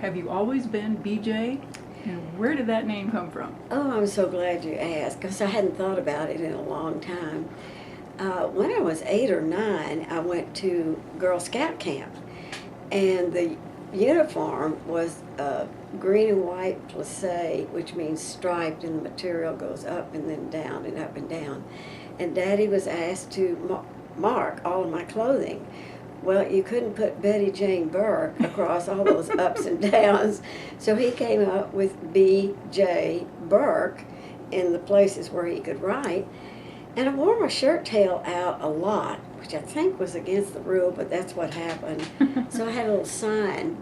Have you always been BJ? And where did that name come from? Oh, I'm so glad you asked, because I hadn't thought about it in a long time. When I was 8 or 9, I went to Girl Scout camp, and the uniform was green and white plissé, which means striped, and the material goes up and then down and up and down. And Daddy was asked to mark all of my clothing. Well, you couldn't put Betty Jane Burke across all those ups and downs, so he came up with B.J. Burke in the places where he could write. And I wore my shirt tail out a lot, which I think was against the rule, but that's what happened. So I had a little sign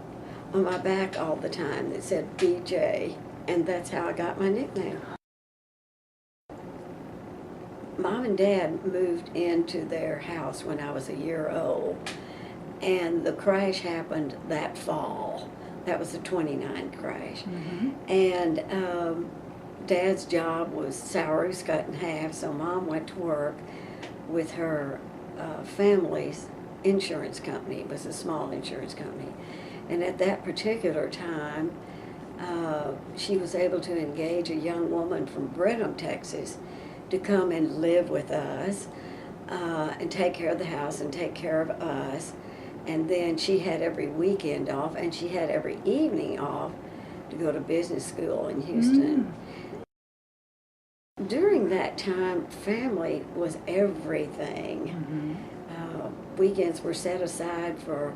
on my back all the time that said B.J., and that's how I got my nickname. Mom and Dad moved into their house when I was a year old, and the crash happened that fall. That was the 29 crash. Mm-hmm. And Dad's job was salary was cut in half, so Mom went to work with her family's insurance company. It was a small insurance company. And at that particular time, she was able to engage a young woman from Brenham, Texas, to come and live with us and take care of the house and take care of us. And then she had every weekend off, and she had every evening off to go to business school in Houston. During that time, family was everything. Weekends were set aside for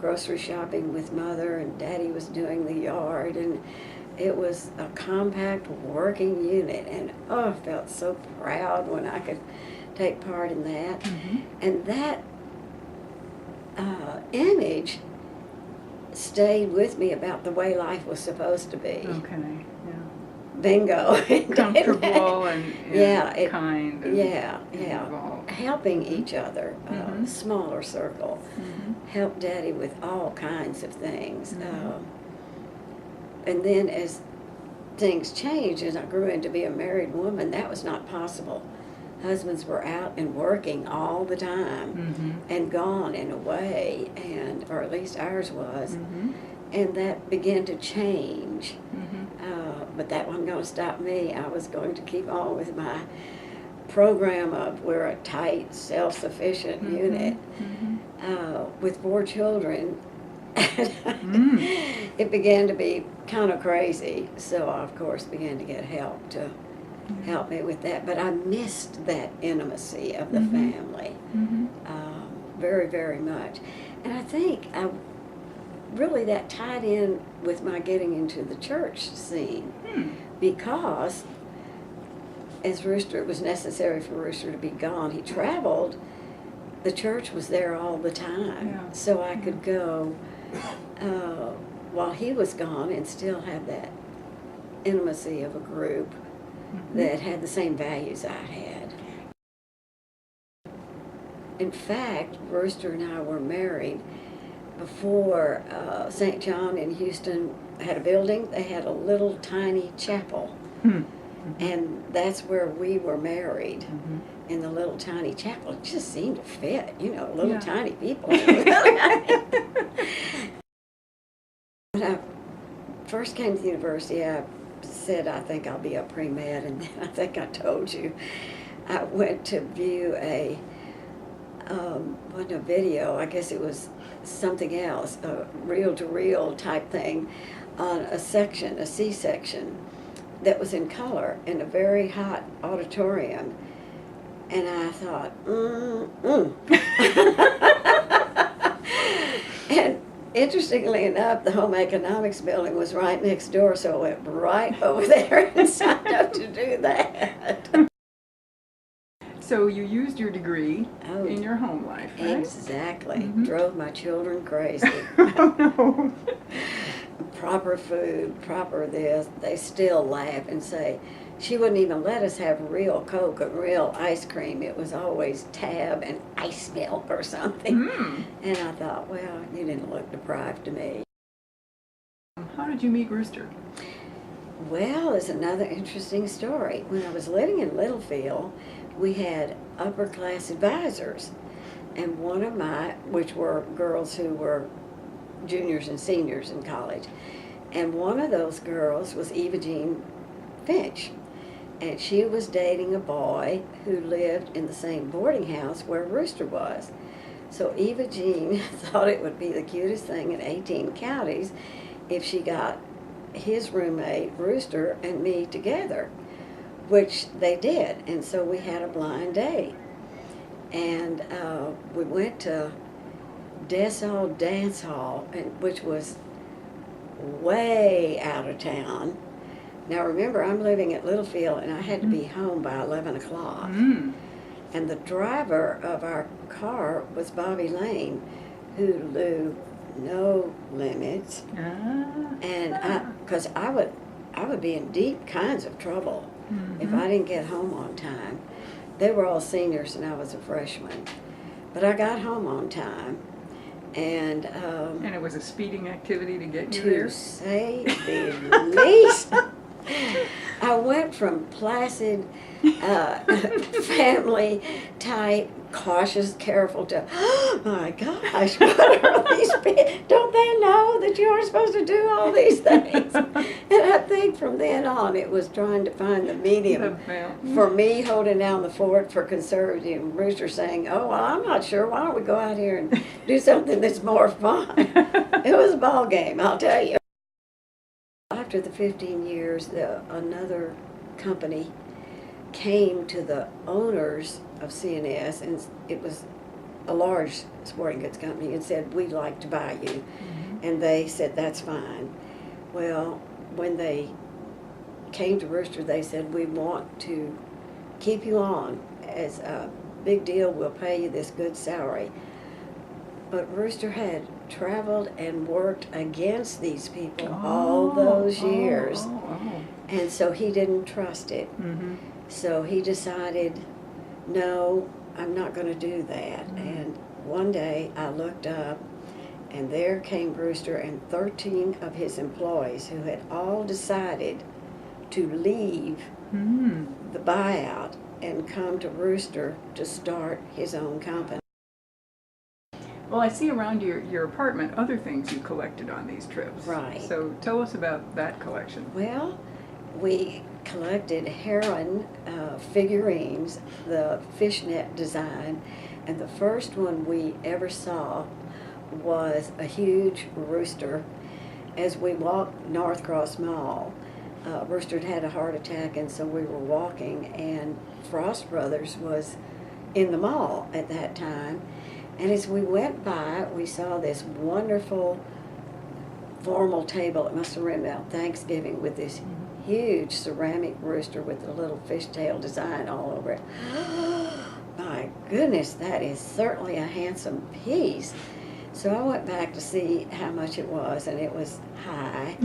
grocery shopping with Mother, and Daddy was doing the yard, and it was a compact working unit, and I felt so proud when I could take part in that. And that image stayed with me about the way life was supposed to be. Okay, yeah. Bingo. Comfortable and yeah, kind. And yeah. involved. Helping each other, smaller circle. Helped Daddy with all kinds of things. And then as things changed, as I grew into be a married woman, that was not possible. Husbands were out and working all the time and gone and away, and or at least ours was. And that began to change. But that wasn't going to stop me. I was going to keep on with my program of we're a tight, self-sufficient unit with 4 children. It began to be kind of crazy, so I, of course, began to get help to help me with that. But I missed that intimacy of the family very, very much. And I think really that tied in with my getting into the church scene, because as Rooster, it was necessary for Rooster to be gone. He traveled. The church was there all the time, so I could go while he was gone and still have that intimacy of a group that had the same values I had. In fact, Rooster and I were married before St. John in Houston had a building. They had a little tiny chapel, and that's where we were married, in the little tiny chapel. It just seemed to fit, little tiny people. When I first came to the university, I said, I think I'll be a pre-med, and then I think I told you, I went to view wasn't a video, I guess it was something else, a reel-to-reel type thing on a C-section that was in color in a very hot auditorium. And I thought, And interestingly enough, the home economics building was right next door, so I went right over there and signed up to do that. So you used your degree in your home life, right? Exactly. Drove my children crazy. Oh, no. Proper food, proper this. They still laugh and say, she wouldn't even let us have real Coke or real ice cream. It was always Tab and ice milk or something. And I thought, well, you didn't look deprived to me. How did you meet Rooster? Well, it's another interesting story. When I was living in Littlefield, we had upper class advisors, and one of my, which were girls who were juniors and seniors in college. And one of those girls was Eva Jean Finch. And she was dating a boy who lived in the same boarding house where Rooster was. So Eva Jean thought it would be the cutest thing in 18 counties if she got his roommate, Rooster, and me together, which they did. And so we had a blind date. And we went to Dessau Dance Hall, which was way out of town. Now remember, I'm living at Littlefield, and I had to be home by 11 o'clock. And the driver of our car was Bobby Lane, who knew no limits. And because I would be in deep kinds of trouble if I didn't get home on time. They were all seniors, and I was a freshman. But I got home on time. And it was a speeding activity to get you to there? say the least. I went from placid, family type, cautious, careful to, oh my gosh, what are these people? Don't they know that you are supposed to do all these things? And I think from then on it was trying to find the medium for me holding down the fort for conservative and Rooster saying, oh, well, I'm not sure. Why don't we go out here and do something that's more fun? It was a ball game, I'll tell you. After the 15 years, another company came to the owners of CNS, and it was a large sporting goods company, and said, we'd like to buy you. And they said, that's fine. Well, when they came to Rooster, they said, we want to keep you on as a big deal. We'll pay you this good salary. But Rooster had traveled and worked against these people all those years. And so he didn't trust it. So he decided, no, I'm not going to do that. And one day I looked up, and there came Rooster and 13 of his employees who had all decided to leave the buyout and come to Rooster to start his own company. Well, I see around your apartment other things you collected on these trips. Right. So tell us about that collection. Well, we collected heron figurines, the fishnet design, and the first one we ever saw was a huge rooster. As we walked North Cross Mall, Rooster had a heart attack, and so we were walking, and Frost Brothers was in the mall at that time. And as we went by, we saw this wonderful formal table. It must have been about Thanksgiving, with this huge ceramic rooster with a little fishtail design all over it. My goodness, that is certainly a handsome piece. So I went back to see how much it was, and it was high.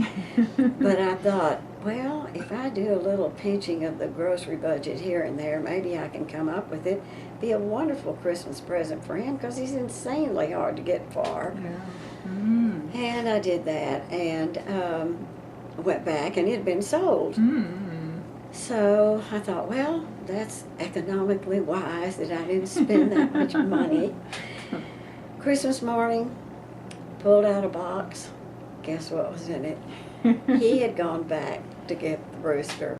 But I thought, well, if I do a little pinching of the grocery budget here and there, maybe I can come up with it. Be a wonderful Christmas present for him, because he's insanely hard to get far. And I did that, and went back, and it had been sold. So I thought, well, that's economically wise that I didn't spend that much money. Christmas morning, pulled out a box. Guess what was in it? He had gone back to get the rooster.